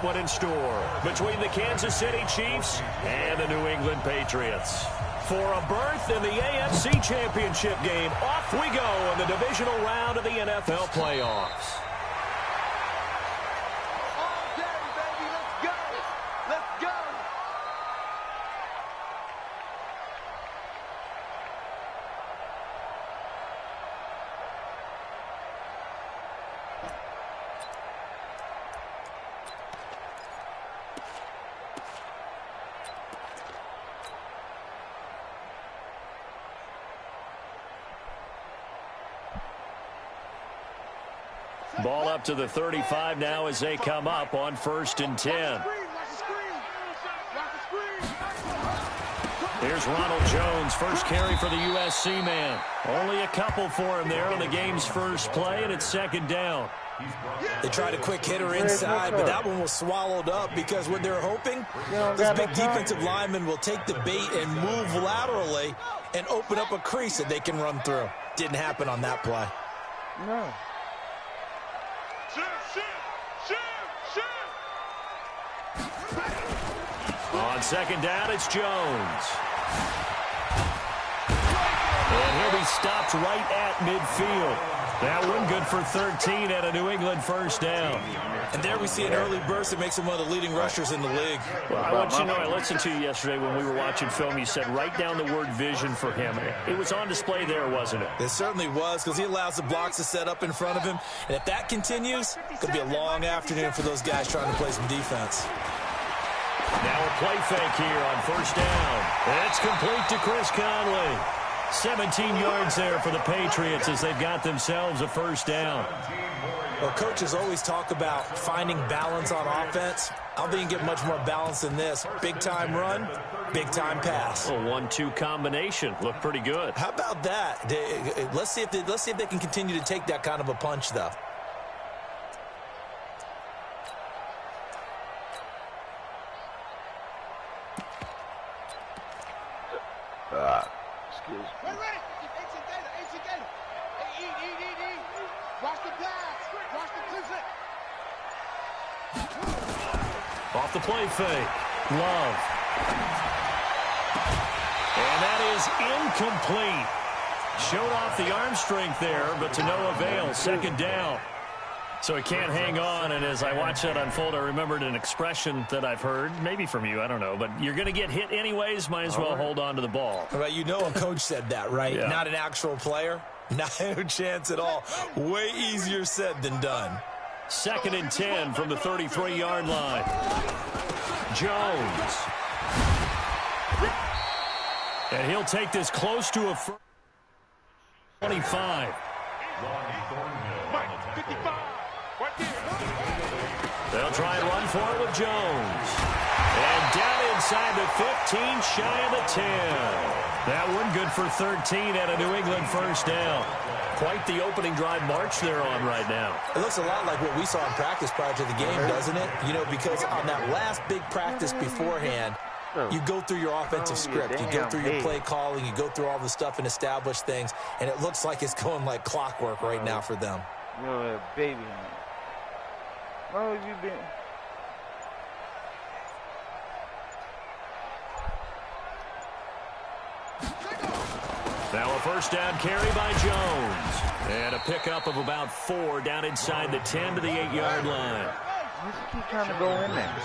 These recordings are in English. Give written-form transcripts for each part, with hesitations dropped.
one in store between the Kansas City Chiefs and the New England Patriots. For a berth in the AFC Championship game, off we go in the divisional round of the NFL playoffs. Ball up to the 35 now as they come up on 1st and 10. Here's Ronald Jones, first carry for the USC man. Only a couple for him there on the game's first play, and it's 2nd down. They tried a quick hitter inside, but that one was swallowed up because what they're hoping, this big defensive lineman will take the bait and move laterally and open up a crease that they can run through. Didn't happen on that play. No. On 2nd down, it's Jones. And he'll be stopped right at midfield. That one good for 13 at a New England 1st down. And there we see an early burst that makes him one of the leading rushers in the league. Well, I want you to know, I listened to you yesterday when we were watching film. You said write down the word vision for him. It was on display there, wasn't it? It certainly was, because he allows the blocks to set up in front of him. And if that continues, it's going to be a long afternoon for those guys trying to play some defense. Now a play fake here on 1st down. It's complete to Chris Conley. 17 yards there for the Patriots as they've got themselves a 1st down. Well, coaches always talk about finding balance on offense. I don't think you can get much more balance than this. Big-time run, big-time pass. A 1-2 combination. Looked pretty good. How about that? Let's see if they can continue to take that kind of a punch, though. Excuse me. Wait. Watch the pass. Watch the clip. Off the play fake. Love. And that is incomplete. Showed off the arm strength there, but to no avail. 2nd down. So he can't hang on, and as I watch that unfold, I remembered an expression that I've heard, maybe from you, I don't know, but you're going to get hit anyways, might as well hold on to the ball. Well, you know a coach said that, right? Yeah. Not an actual player. No chance at all. Way easier said than done. 2nd and 10 from the 33-yard line. Jones. And he'll take this close to a 25. They'll try and run for it with Jones. And down inside the 15, shy of the 10. That one good for 13 at a New England 1st down. Quite the opening drive march they're on right now. It looks a lot like what we saw in practice prior to the game, doesn't it? You know, because on that last big practice beforehand, you go through your offensive script. You go through your play calling. You go through all the stuff and establish things. And it looks like it's going like clockwork right now for them. You're a baby. How have you been? Now a 1st down carry by Jones. And a pickup of about 4 down inside the 10 to the 8-yard line. Just keep trying to go in there.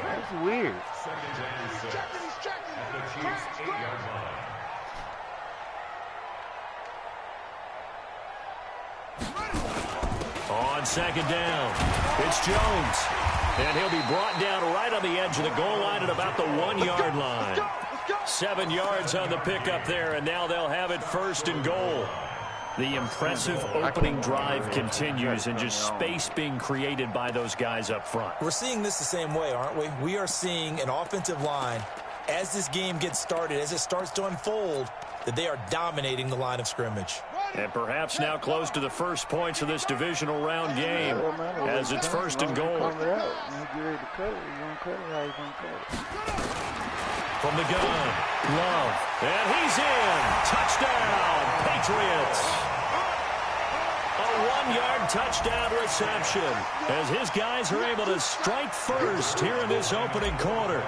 That's weird. On 2nd down, it's Jones. And he'll be brought down right on the edge of the goal line at about the 1-yard line. 7 yards on the pickup there, and now they'll have it 1st and goal. The impressive opening drive continues, and just space being created by those guys up front. We're seeing this the same way, aren't we? We are seeing an offensive line, as this game gets started, as it starts to unfold, that they are dominating the line of scrimmage. And perhaps now close to the first points of this divisional round game as it's 1st and goal. From the gun, Love, and he's in. Touchdown, Patriots. one-yard touchdown reception as his guys are able to strike first here in this opening quarter.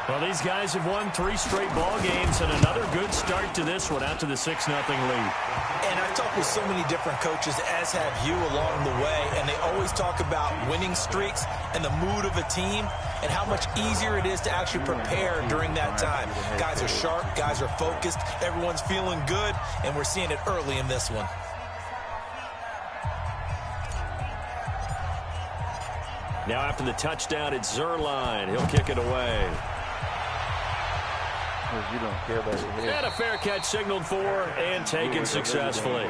Well, these guys have won 3 straight ball games and another good start to this one out to the 6-0 lead. And I've talked with so many different coaches, as have you, along the way, and they always talk about winning streaks and the mood of a team and how much easier it is to actually prepare during that time. Guys are sharp, guys are focused, everyone's feeling good, and we're seeing it early in this one. Now after the touchdown, it's Zuerlein. He'll kick it away. You don't care about your head. And a fair catch signaled for and taken successfully.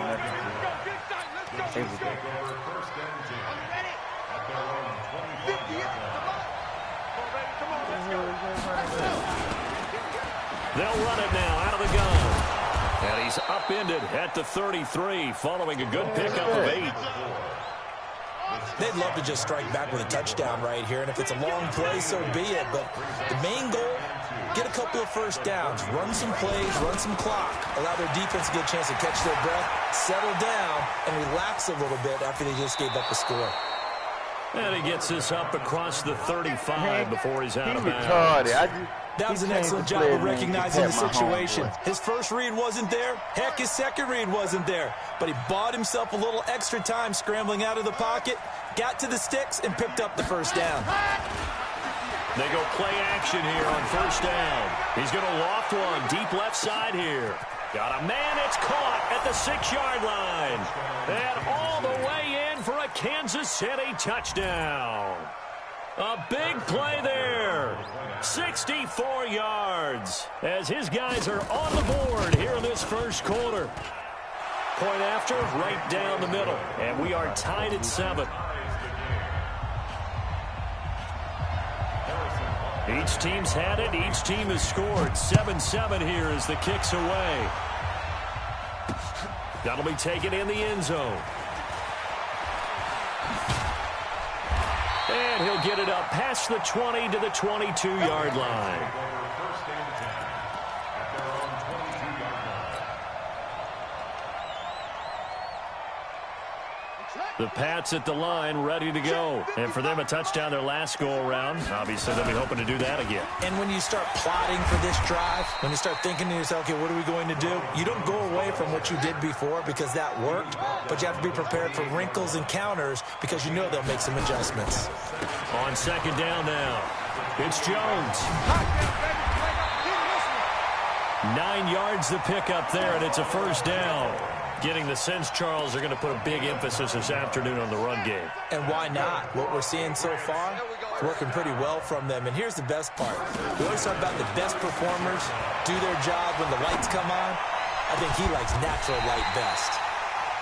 They'll run it now out of the gun. And he's upended at the 33 following a good pickup of 8. They'd love to just strike back with a touchdown right here, and if it's a long play, so be it. But the main goal, get a couple of first downs, run some plays, run some clock, allow their defense to get a chance to catch their breath, settle down, and relax a little bit after they just gave up a score. And he gets this up across the 35 before he's out of bounds. That was an excellent job of recognizing the situation. His first read wasn't there. Heck, his second read wasn't there. But he bought himself a little extra time scrambling out of the pocket, got to the sticks, and picked up the first down. They go play action here on first down. He's going to loft one deep left side here. Got a man, it's caught at the 6-yard line. And all the way in for a Kansas City touchdown. A big play there. 64 yards as his guys are on the board here in this first quarter. Point after, right down the middle. And we are tied at 7. Each team's had it. Each team has scored. 7-7 here as the kick's away. That'll be taken in the end zone. And he'll get it up past the 20 to the 22-yard line. The Pats at the line, ready to go. And for them, a touchdown their last go-around. Obviously, they'll be hoping to do that again. And when you start plotting for this drive, when you start thinking to yourself, okay, what are we going to do? You don't go away from what you did before because that worked, but you have to be prepared for wrinkles and counters because you know they'll make some adjustments. On second down now, it's Jones. 9 yards the pickup there, and it's a first down. Getting the sense, Charles, are going to put a big emphasis this afternoon on the run game. And why not? What we're seeing so far is working pretty well from them. And here's the best part. We always talk about the best performers do their job when the lights come on. I think he likes natural light best.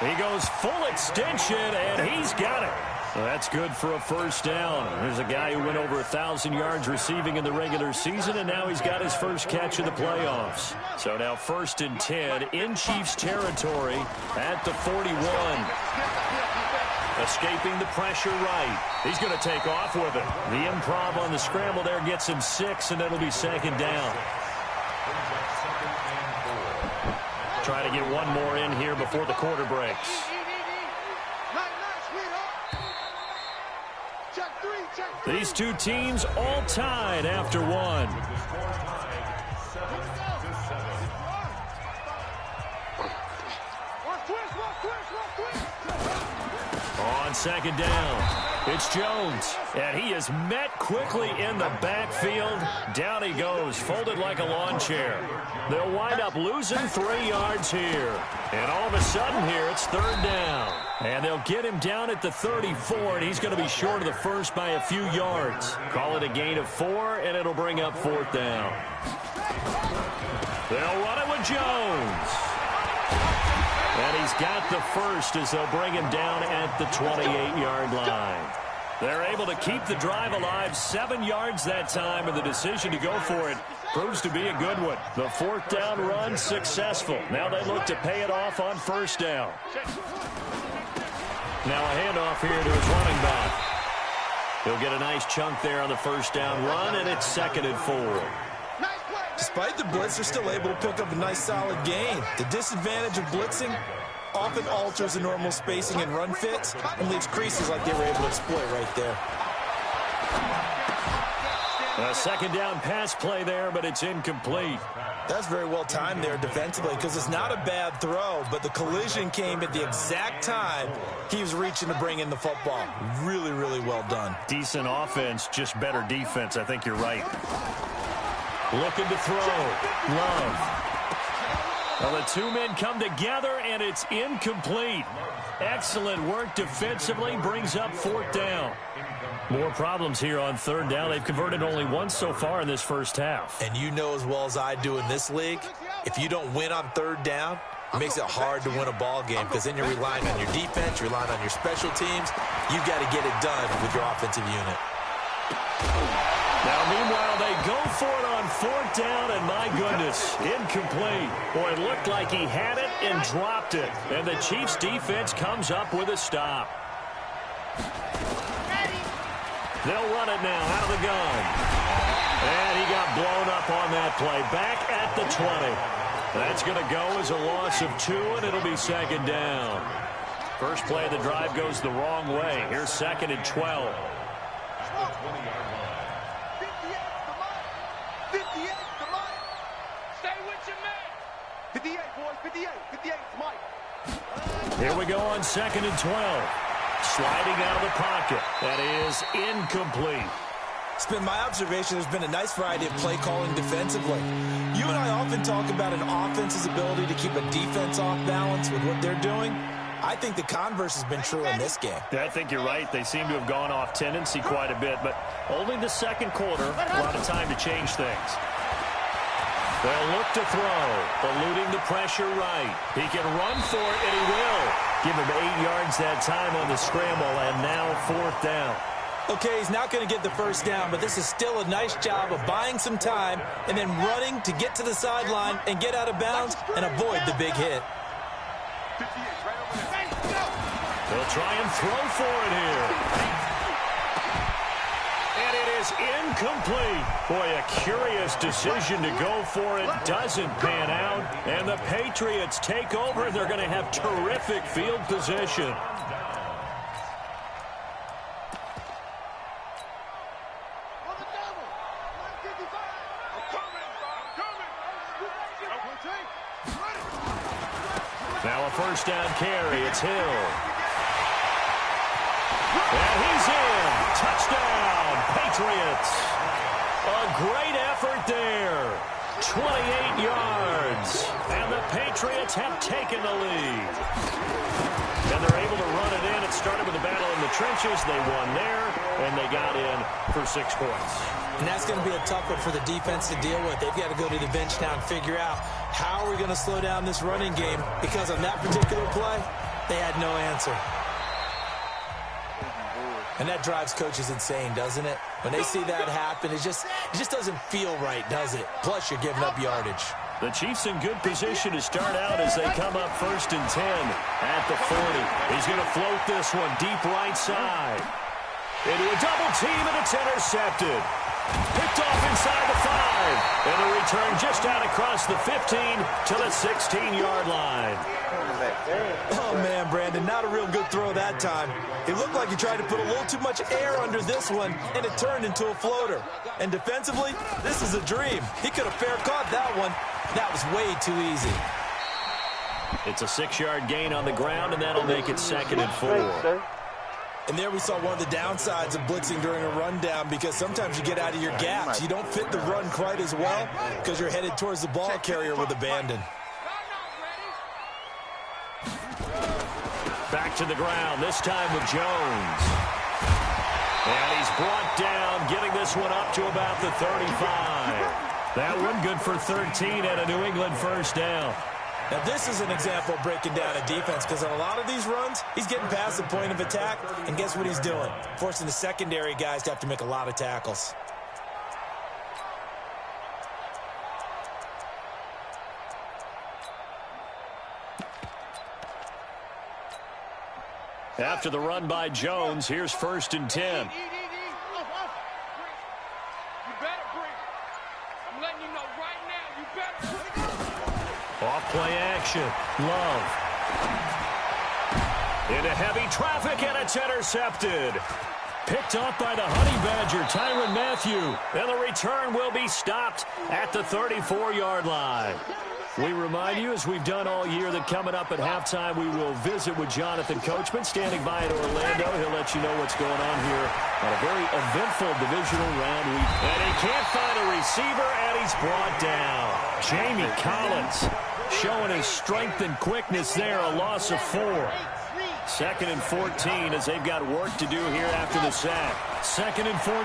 He goes full extension, and he's got it. Well, that's good for a first down. There's a guy who went over 1,000 yards receiving in the regular season, and now he's got his first catch of the playoffs. So now 1st and 10 in Chiefs territory at the 41. Escaping the pressure right. He's going to take off with it. The improv on the scramble there gets him 6, and it'll be second down. Try to get one more in here before the quarter breaks. These two teams all tied after one. On second down, it's Jones, and he is met quickly in the backfield. Down he goes, folded like a lawn chair. They'll wind up losing 3 yards here. And all of a sudden here, it's third down. And they'll get him down at the 34, and he's going to be short of the first by a few yards. Call it a gain of 4, and it'll bring up 4th down. They'll run it with Jones. And he's got the first as they'll bring him down at the 28-yard line. They're able to keep the drive alive, 7 yards that time, and the decision to go for it proves to be a good one. The 4th down run successful. Now they look to pay it off on first down. Now a handoff here to his running back. He'll get a nice chunk there on the first down run, and it's 2nd and 4. Despite the blitz, they're still able to pick up a nice solid gain. The disadvantage of blitzing, often alters the normal spacing and run fits and leaves creases like they were able to exploit right there. A second down pass play there, but it's incomplete. That's very well timed there defensively because it's not a bad throw, but the collision came at the exact time he was reaching to bring in the football. Really, really well done. Decent offense, just better defense. I think you're right. Looking to throw. Love. Well, the two men come together, and it's incomplete. Excellent work defensively, brings up fourth down. More problems here on third down. They've converted only once so far in this first half. And you know as well as I do in this league, if you don't win on third down, it makes it hard to win a ball game because then you're relying on your defense, you're relying on your special teams. You've got to get it done with your offensive unit. Now, meanwhile, they go for it on fourth down, and my goodness, incomplete. Boy, it looked like he had it and dropped it. And the Chiefs' defense comes up with a stop. They'll run it now out of the gun. And he got blown up on that play. Back at the 20. That's going to go as a loss of 2, and it'll be second down. First play of the drive goes the wrong way. Here's second and 12. 58, stay with your man. 58, boys, 58, 58, Mike. Here we go on second and 12. Sliding out of the pocket. That is incomplete. It's been my observation there's been a nice variety of play calling defensively. You and I often talk about an offense's ability to keep a defense off balance with what they're doing. I think the converse has been true in this game. Yeah, I think you're right. They seem to have gone off tendency quite a bit, but only the second quarter, a lot of time to change things. They'll look to throw, eluding the pressure right. He can run for it, and he will. Give him 8 yards that time on the scramble, and now fourth down. Okay, he's not going to get the first down, but this is still a nice job of buying some time and then running to get to the sideline and get out of bounds and avoid the big hit. They'll try and throw for it here. And it is incomplete. Boy, a curious decision to go for it. Doesn't pan out. And the Patriots take over. They're going to have terrific field position. Now a first down carry. It's Hill. And he's in. Touchdown, Patriots. A great effort there. 28 yards. And the Patriots have taken the lead. And they're able to run it in. It started with a battle in the trenches. They won there, and they got in for 6 points. And that's going to be a tough one for the defense to deal with. They've got to go to the bench now and figure out how are we going to slow down this running game, because on that particular play, they had no answer. And that drives coaches insane, doesn't it? When they see that happen, it just doesn't feel right, does it? Plus, you're giving up yardage. The Chiefs in good position to start out as they come up first and 10 at the 40. He's going to float this one deep right side. Into a double team, and it's intercepted. Picked off inside the 5. And a return just out across the 15 to the 16-yard line. Oh, man, Brandon, not a real good throw that time. It looked like he tried to put a little too much air under this one, and it turned into a floater. And defensively, this is a dream. He could have fair caught that one. That was way too easy. It's a 6-yard gain on the ground, and that'll make it second and 4. And there we saw one of the downsides of blitzing during a rundown, because sometimes you get out of your gaps. You don't fit the run quite as well because you're headed towards the ball carrier with abandon. Back to the ground, this time with Jones. And he's brought down, getting this one up to about the 35. That one good for 13 and a New England first down. Now, this is an example of breaking down a defense, because on a lot of these runs, he's getting past the point of attack, and guess what he's doing? Forcing the secondary guys to have to make a lot of tackles. After the run by Jones, here's first and 10. You better breathe. I'm letting you know right now, you better breathe. Off play action. Love. Into heavy traffic, and it's intercepted. Picked off by the Honey Badger, Tyrann Mathieu. And the return will be stopped at the 34-yard line. We remind you, as we've done all year, that coming up at halftime, we will visit with Jonathan Coachman, standing by in Orlando. He'll let you know what's going on here on a very eventful divisional round week. And he can't find a receiver, and he's brought down. Jamie Collins showing his strength and quickness there, a loss of 4. 2nd and 14 as they've got work to do here after the sack. 2nd and 14.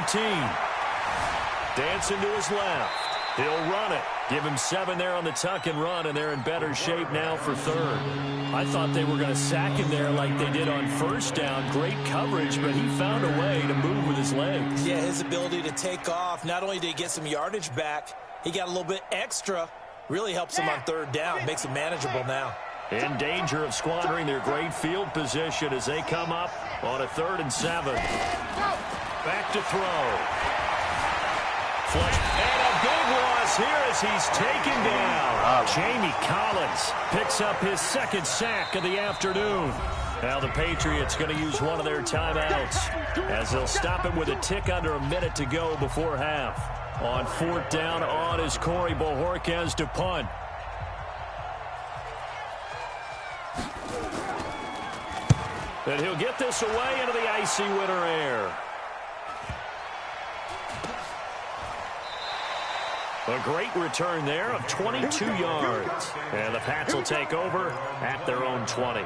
Dancing to his left. He'll run it. Give him 7 there on the tuck and run, and they're in better shape now for 3rd. I thought they were going to sack him there like they did on 1st down. Great coverage, but he found a way to move with his legs. Yeah, his ability to take off, not only did he get some yardage back, he got a little bit extra. Really helps him on 3rd down, makes it manageable now. In danger of squandering their great field position as they come up on a 3rd and 7. Back to throw. Flush. And a big loss here as he's taken down. Jamie Collins picks up his 2nd sack of the afternoon. Now the Patriots going to use one of their timeouts as they'll stop it with a tick under a minute to go before half. On 4th down, on is Corey Bojorquez to punt. And he'll get this away into the icy winter air. A great return there of 22 yards. And the Pats will take over at their own 20.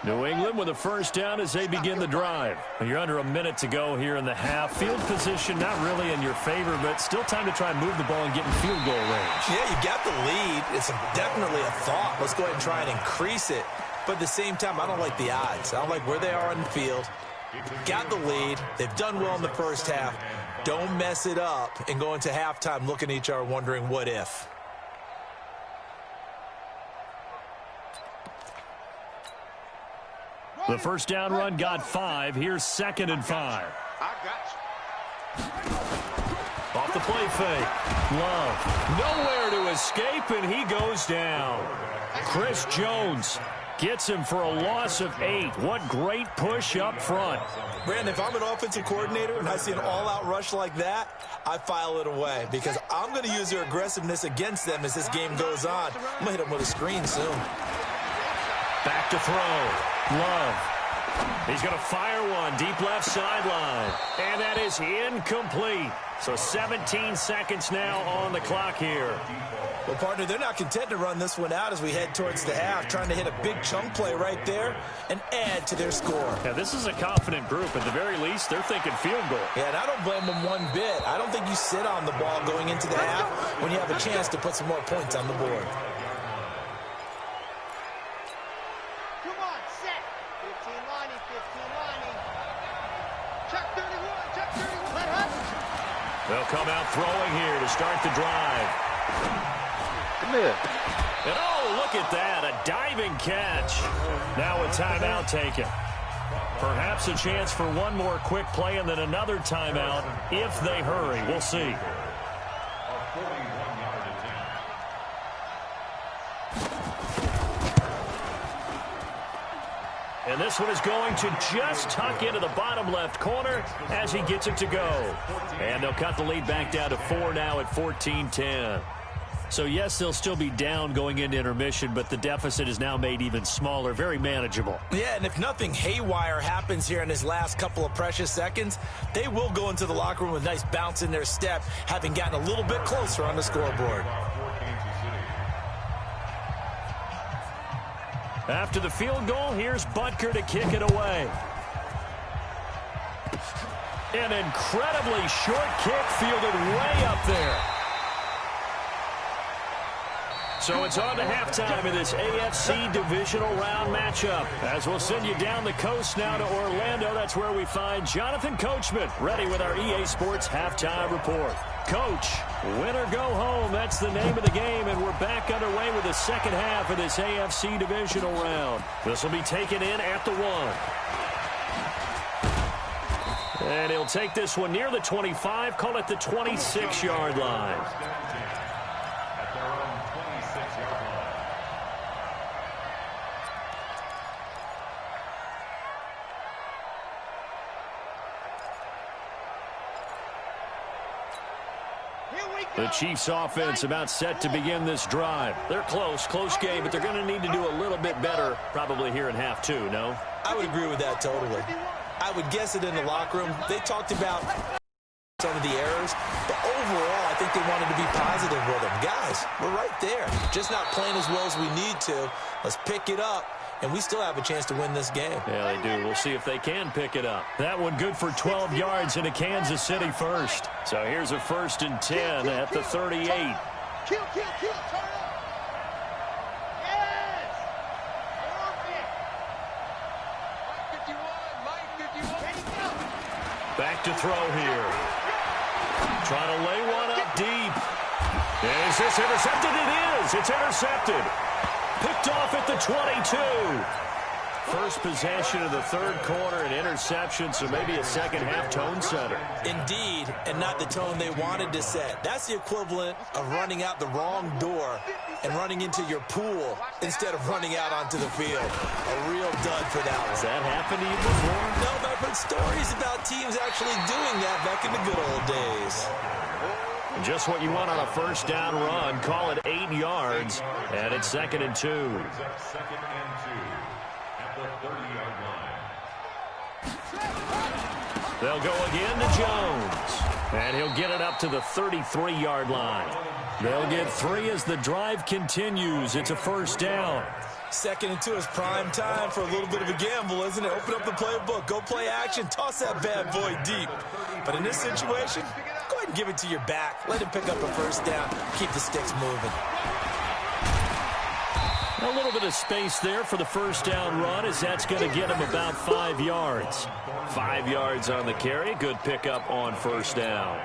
New England with a 1st down as they begin the drive. You're under a minute to go here in the half. Field position not really in your favor, but still time to try and move the ball and get in field goal range. Yeah, you got the lead. It's definitely a thought. Let's go ahead and try and increase it. But at the same time, I don't like the odds. I don't like where they are on the field. Got the lead. They've done well in the 1st half. Don't mess it up and go into halftime looking at each other wondering what if. The 1st down run got 5. Here's 2nd and 5. I got you. Off the play fake. Love. Nowhere to escape, and he goes down. Chris Jones gets him for a loss of 8. What great push up front. Brandon, if I'm an offensive coordinator and I see an all-out rush like that, I file it away because I'm going to use their aggressiveness against them as this game goes on. I'm going to hit them with a screen soon. Back to throw. Love. He's going to fire one deep left sideline. And that is incomplete. So 17 seconds now on the clock here. Well, partner, they're not content to run this one out as we head towards the half, trying to hit a big chunk play right there and add to their score. Yeah, this is a confident group. At the very least, they're thinking field goal. Yeah, and I don't blame them one bit. I don't think you sit on the ball going into the half when you have a chance to put some more points on the board. Come on, set. 15 lining, 15 lining. Check 31, check 31. Let up. They'll come out throwing here to start the drive. Come here. And oh, look at that, a diving catch. Now a timeout taken. Perhaps a chance for one more quick play and then another timeout if they hurry. We'll see. And this one is going to just tuck into the bottom left corner as he gets it to go. And they'll cut the lead back down to 4 now at 14-10. So, yes, they'll still be down going into intermission, but the deficit is now made even smaller, very manageable. Yeah, and if nothing haywire happens here in his last couple of precious seconds, they will go into the locker room with a nice bounce in their step, having gotten a little bit closer on the scoreboard. After the field goal, here's Butker to kick it away. An incredibly short kick fielded way up there. So it's on to halftime in this AFC divisional round matchup. As we'll send you down the coast now to Orlando, that's where we find Jonathan Coachman, ready with our EA Sports halftime report. Coach, win or go home, that's the name of the game, and we're back underway with the second half of this AFC divisional round. This will be taken in at the 1. And he'll take this one near the 25, call it the 26-yard line. The Chiefs offense about set to begin this drive. They're close game, but they're going to need to do a little bit better probably here in half two, no? I would agree with that totally. I would guess it in the locker room. They talked about some of the errors, but overall, I think they wanted to be positive with them. Guys, we're right there. Just not playing as well as we need to. Let's pick it up, and we still have a chance to win this game. Yeah, they do. We'll see if they can pick it up. That one good for 12 yards into Kansas City first. So here's a 1st and 10 at the 38. Kill, turn up. Yes! Perfect. Back to throw here. Trying to lay one up deep. Is this intercepted? It is. It's intercepted. Picked off at the 22. First possession of the third quarter, an interception, so maybe a second-half tone setter. Indeed, and not the tone they wanted to set. That's the equivalent of running out the wrong door and running into your pool instead of running out onto the field. A real dud for that one. Has that happened to you before? No, but I've heard stories about teams actually doing that back in the good old days. Just what you want on a first down run. Call it 8 yards, and it's 2nd and 2. They'll go again to Jones, and he'll get it up to the 33-yard line. They'll get 3 as the drive continues. It's a first down. 2nd and 2 is prime time for a little bit of a gamble, isn't it? Open up the playbook, go play action, toss that bad boy deep. But in this situation, go ahead and give it to your back. Let him pick up a first down. Keep the sticks moving. A little bit of space there for the first down run, as that's going to get him about 5 yards. 5 yards on the carry. Good pickup on first down.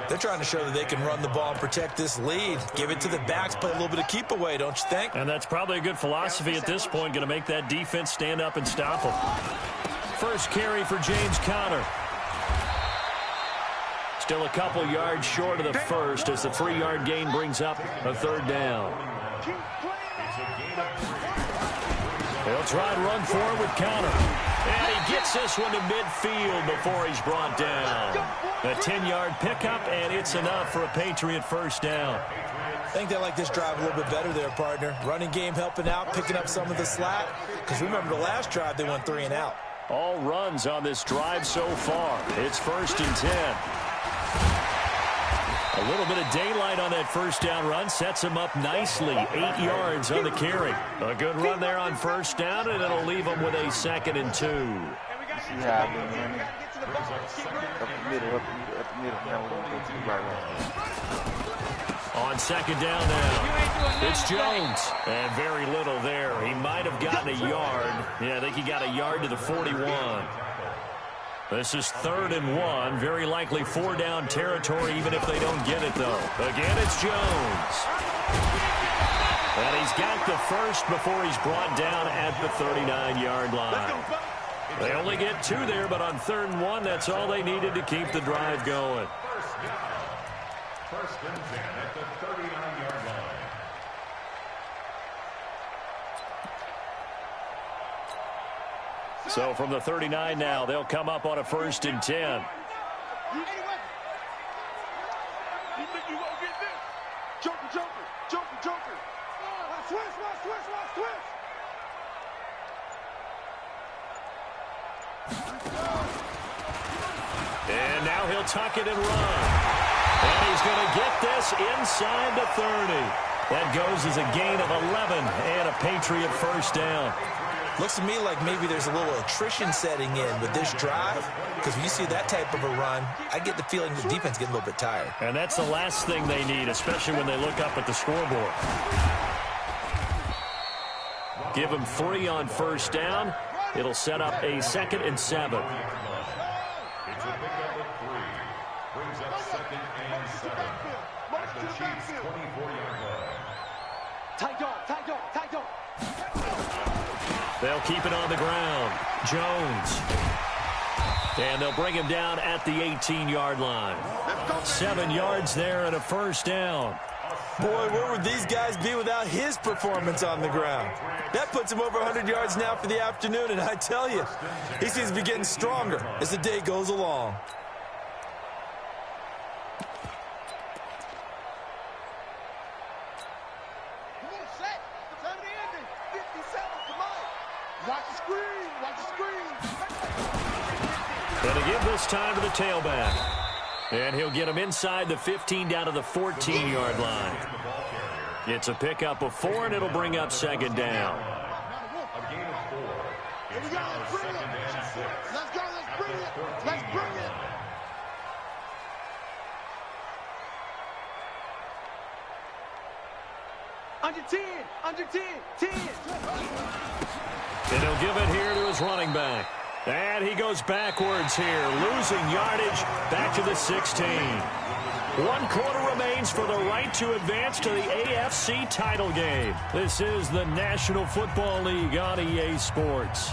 They're trying to show that they can run the ball and protect this lead. Give it to the backs, play a little bit of keep away, don't you think? And that's probably a good philosophy at this point, going to make that defense stand up and stop them. First carry for James Conner. Still a couple yards short of the first as the 3-yard gain brings up a third down. They'll try and run forward with Conner. And he gets this one to midfield before he's brought down. A 10-yard pickup, and it's enough for a Patriot first down. I think they like this drive a little bit better there, partner. Running game helping out, picking up some of the slack. Because remember, the last drive, they went 3 and out. All runs on this drive so far. It's 1st and 10. A little bit of daylight on that first down run sets him up nicely. 8 yards on the carry. A good run there on first down, and it'll leave him with a 2nd and 2. Yeah, I've been running. Up the middle. Now we're going to go to the right. On second down now, it's Jones. And very little there. He might have gotten a yard. Yeah, I think he got a yard to the 41. This is 3rd and 1. Very likely 4-down territory, even if they don't get it, though. Again, it's Jones. And he's got the first before he's brought down at the 39-yard line. They only get 2 there, but on 3rd and 1, that's all they needed to keep the drive going. First and 10 at the 39-yard line. So from the 39 now, they'll come up on a 1st and 10. You think you gonna get this? Joker. Switch. And now he'll tuck it and run. And he's going to get this inside the 30. That goes as a gain of 11 and a Patriot first down. Looks to me like maybe there's a little attrition setting in with this drive, because when you see that type of a run, I get the feeling the defense getting a little bit tired. And that's the last thing they need, especially when they look up at the scoreboard. Give them 3 on first down. It'll set up a 2nd and 7. It's a pickup of 3. Brings up 2nd and 7. At the Chiefs' 24-yard line. Tight dog. They'll keep it on the ground. Jones. And they'll bring him down at the 18-yard line. 7 yards there and a first down. Boy, where would these guys be without his performance on the ground? That puts him over 100 yards now for the afternoon, and I tell you, he seems to be getting stronger as the day goes along. Watch the screen. Watch the screen. Going to give this time to the tailback. And he'll get him inside the 15 down to the 14-yard line. It's a pickup of 4, and it'll bring up second down. A gain of 4. Here we go. Let's bring it. Let's go. Let's bring it. Let's bring it. Under 10. Under 10. 10. And he'll give it here to his running back. And he goes backwards here, losing yardage back to the 16. 1 quarter remains for the right to advance to the AFC title game. This is the National Football League on EA Sports.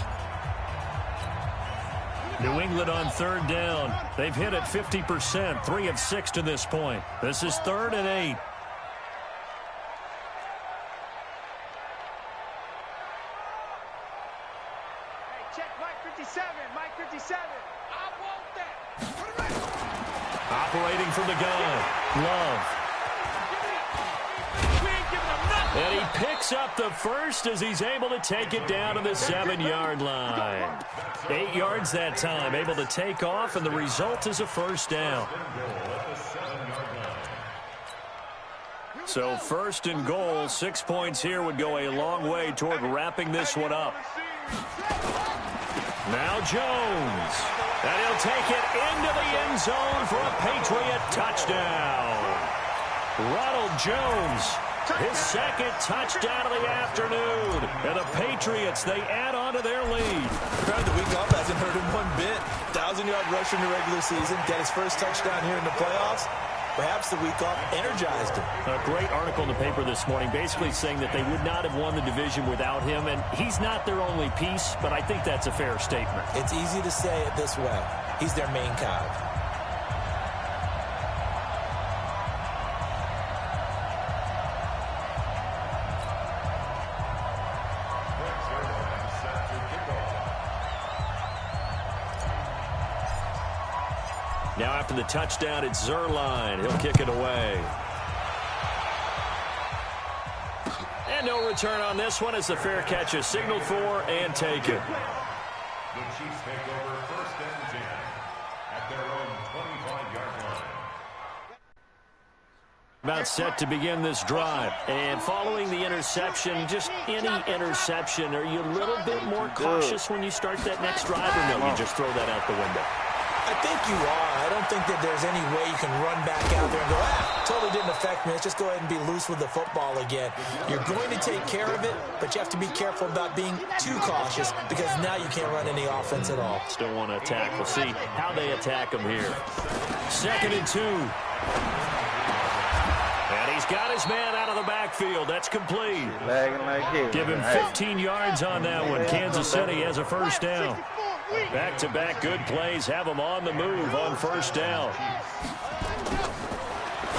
New England on 3rd down. They've hit it 50%, 3 of 6 to this point. This is 3rd and 8. Operating from the gun, Love. And he picks up the first as he's able to take it down to the 7-yard line. 8 yards that time, able to take off, and the result is a first down. So 1st and goal, 6 points here would go a long way toward wrapping this one up. Now Jones. And he'll take it into the end zone for a Patriot touchdown. Ronald Jones, his 2nd touchdown of the afternoon. And the Patriots, they add on to their lead. The week off hasn't hurt him one bit. 1,000-yard rusher in the regular season. Get his first touchdown here in the playoffs. Perhaps the week off energized him. A great article in the paper this morning basically saying that they would not have won the division without him, and he's not their only piece, but I think that's a fair statement. It's easy to say it this way. He's their main cog. Now after the touchdown, it's Zuerlein. He'll kick it away. And no return on this one as the fair catch is signaled for and taken. The Chiefs take over 1st and 10 at their own 25-yard line. About set to begin this drive. And following the interception, just any interception, are you a little bit more cautious when you start that next drive, or no, you just throw that out the window? I think you are. I don't think that there's any way you can run back out there and go, totally didn't affect me. Let's just go ahead and be loose with the football again. You're going to take care of it, but you have to be careful about being too cautious because now you can't run any offense at all. Still want to attack. We'll see how they attack him here. 2nd and 2. And he's got his man out of the backfield. That's complete. Give him 15 yards on that one. Kansas City has a first down. Back-to-back good plays have them on the move on first down.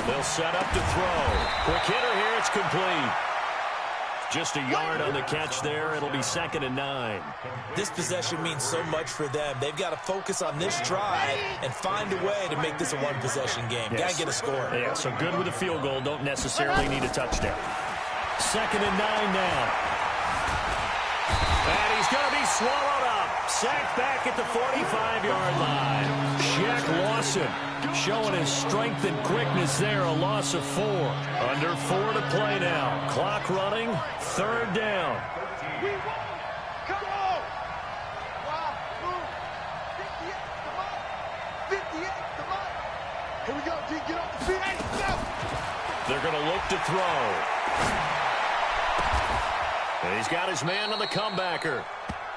They'll set up to throw. Quick hitter here. It's complete. Just a yard on the catch there. It'll be 2nd and 9. This possession means so much for them. They've got to focus on this drive and find a way to make this a one-possession game. Yes. Got to get a score. Yeah, so good with a field goal. Don't necessarily need a touchdown. 2nd and 9 now. And he's going to be swallowed up. Sacked back at the 45-yard line. Shaq Lawson showing his strength and quickness there. A loss of 4. Under 4 to play now. Clock running. 3rd down. We won. Come on. Wow. Move. 58. Come on. 58. Come on. Here we go. D, get off the field. Hey, go. They're going to look to throw. And he's got his man on the comebacker.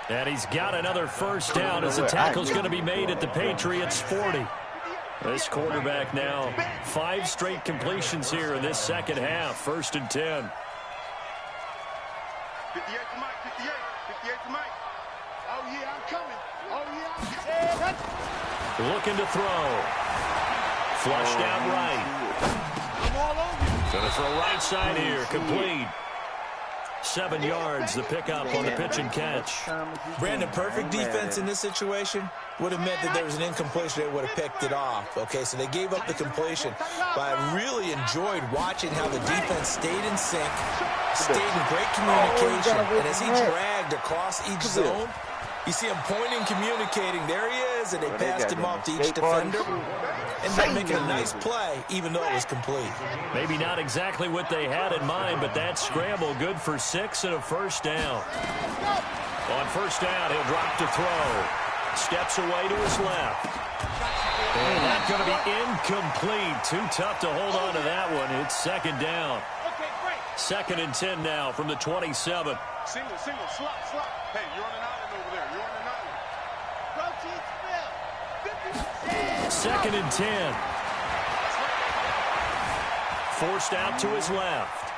And he's got another first down as the tackle's going to be made at the Patriots' 40. This quarterback now 5 straight completions here in this second half. 1st and 10. 58 to Mike. 58. 58 to Mike. Oh, yeah, I'm coming. Oh, yeah, I'm coming. Looking to throw. Flushed out right. I'm all over you. Going to throw right side here. Complete. 7 yards, the pickup on the pitch and catch. Brandon, perfect defense in this situation would have meant that there was an incompletion. They would have picked it off. Okay, so they gave up the completion. But I really enjoyed watching how the defense stayed in sync, stayed in great communication. And as he dragged across each zone, you see him pointing, communicating. There he is, and they passed him off to each defender. And they're making a nice play, even though it was complete. Maybe not exactly what they had in mind, but that scramble good for 6 and a first down. On first down, he'll drop to throw. Steps away to his left. And that's going to be incomplete. Too tough to hold on to that one. It's second down. 2nd and 10 now from the 27. Single, slot. Hey, you're on an island over there. You're on an island. Protein spill. 2nd and 10. Forced out to his left.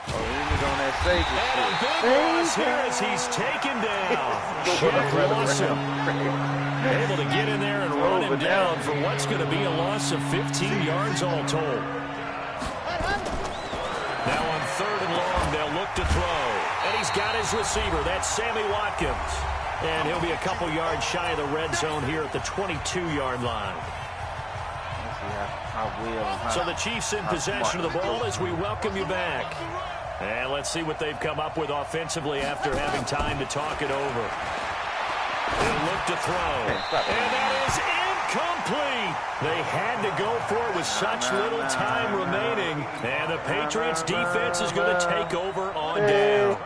Oh, he was on that safety. And a big loss here as he's taken down. Jeff Lawson able to get in there and run him down for what's going to be a loss of 15 yards all told. Now on 3rd and long, they'll look to throw. And he's got his receiver. That's Sammy Watkins. And he'll be a couple yards shy of the red zone here at the 22-yard line. So the Chiefs in possession of the ball as we welcome you back. And let's see what they've come up with offensively after having time to talk it over. They'll look to throw. And that is incomplete. They had to go for it with such little time remaining. And the Patriots defense is going to take over on down.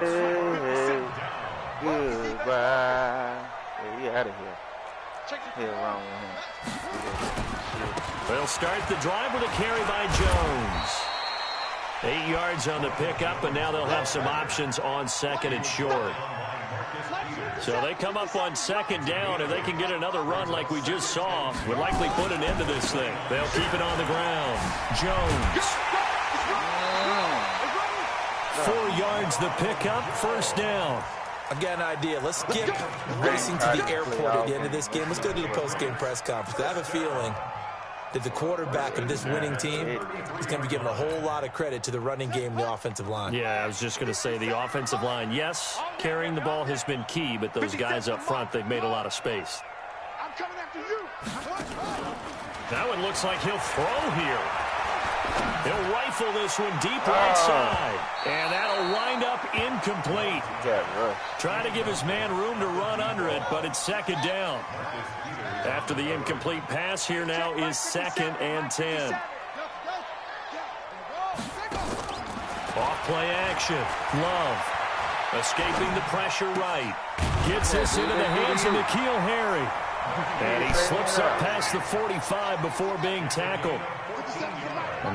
Goodbye. Hey, out of here. Hell wrong with him. They'll start the drive with a carry by Jones. 8 yards on the pickup, and now they'll have some options on 2nd and short. So they come up on 2nd down, and they can get another run like we just saw. Would likely put an end to this thing. They'll keep it on the ground. Jones. 4 yards the pickup, first down. I got an idea. Let's skip racing to the airport at the end of this game. Let's go to the post-game press conference. I have a feeling that the quarterback of this winning team is going to be given a whole lot of credit to the running game and the offensive line. Yeah, I was just going to say the offensive line, yes, carrying the ball has been key, but those guys up front, they've made a lot of space. I'm coming after you. That one looks like he'll throw here. He'll rifle this one deep right side. And that'll wind up incomplete. Trying to give his man room to run under it, but it's 2nd down. After the incomplete pass, here now is 2nd and 10. Off play action. Love escaping the pressure right. Gets this into the hands of N'Keal Harry. And he slips up past the 45 before being tackled.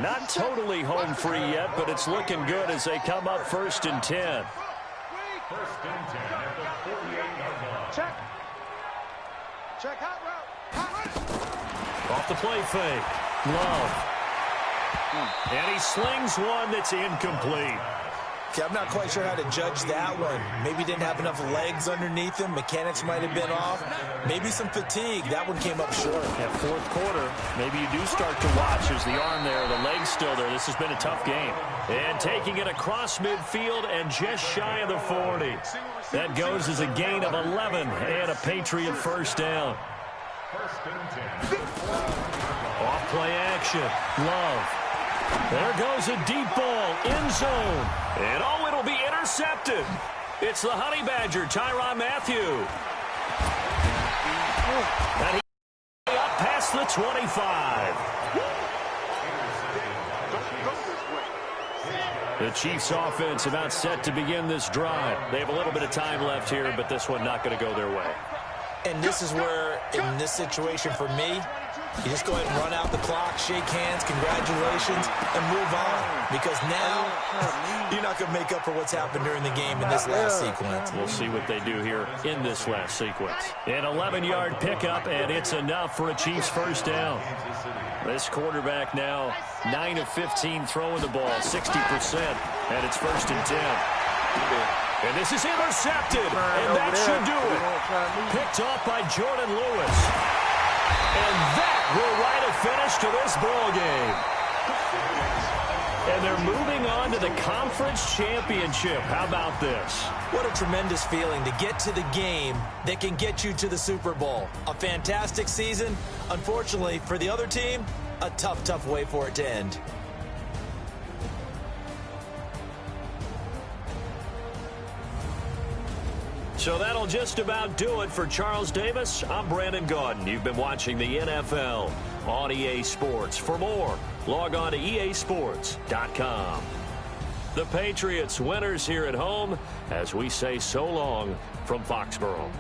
Not totally home free yet, but it's looking good as they come up 1st and 10. 1st and 10 at the 48-yard line. Check hot route. Off the play fake. Love. And he slings one that's incomplete. Okay, I'm not quite sure how to judge that one. Maybe didn't have enough legs underneath him. Mechanics might have been off. Maybe some fatigue. That one came up short. At 4th quarter, maybe you do start to watch as the arm there, the leg's still there. This has been a tough game. And taking it across midfield and just shy of the 40. That goes as a gain of 11 and a Patriot first down. 1st and 10. Off play action. Love. There goes a deep ball, end zone. And oh, it'll be intercepted. It's the Honey Badger, Tyrann Mathieu. And he up past the 25. The Chiefs offense about set to begin this drive. They have a little bit of time left here, but this one not going to go their way. And this is where, in this situation for me, you just go ahead and run out the clock, shake hands, congratulations, and move on. Because now, you're not going to make up for what's happened during the game in this last sequence. We'll see what they do here in this last sequence. An 11-yard pickup, and it's enough for a Chiefs first down. This quarterback now 9 of 15 throwing the ball, 60%, and it's 1st and 10. And this is intercepted, and that should do it. Picked off by Jordan Lewis. And that will write a finish to this ball game. And they're moving on to the conference championship. How about this? What a tremendous feeling to get to the game that can get you to the Super Bowl. A fantastic season. Unfortunately, for the other team, a tough, tough way for it to end. So that'll just about do it for Charles Davis. I'm Brandon Gaudin. You've been watching the NFL on EA Sports. For more, log on to easports.com. The Patriots winners here at home as we say so long from Foxborough.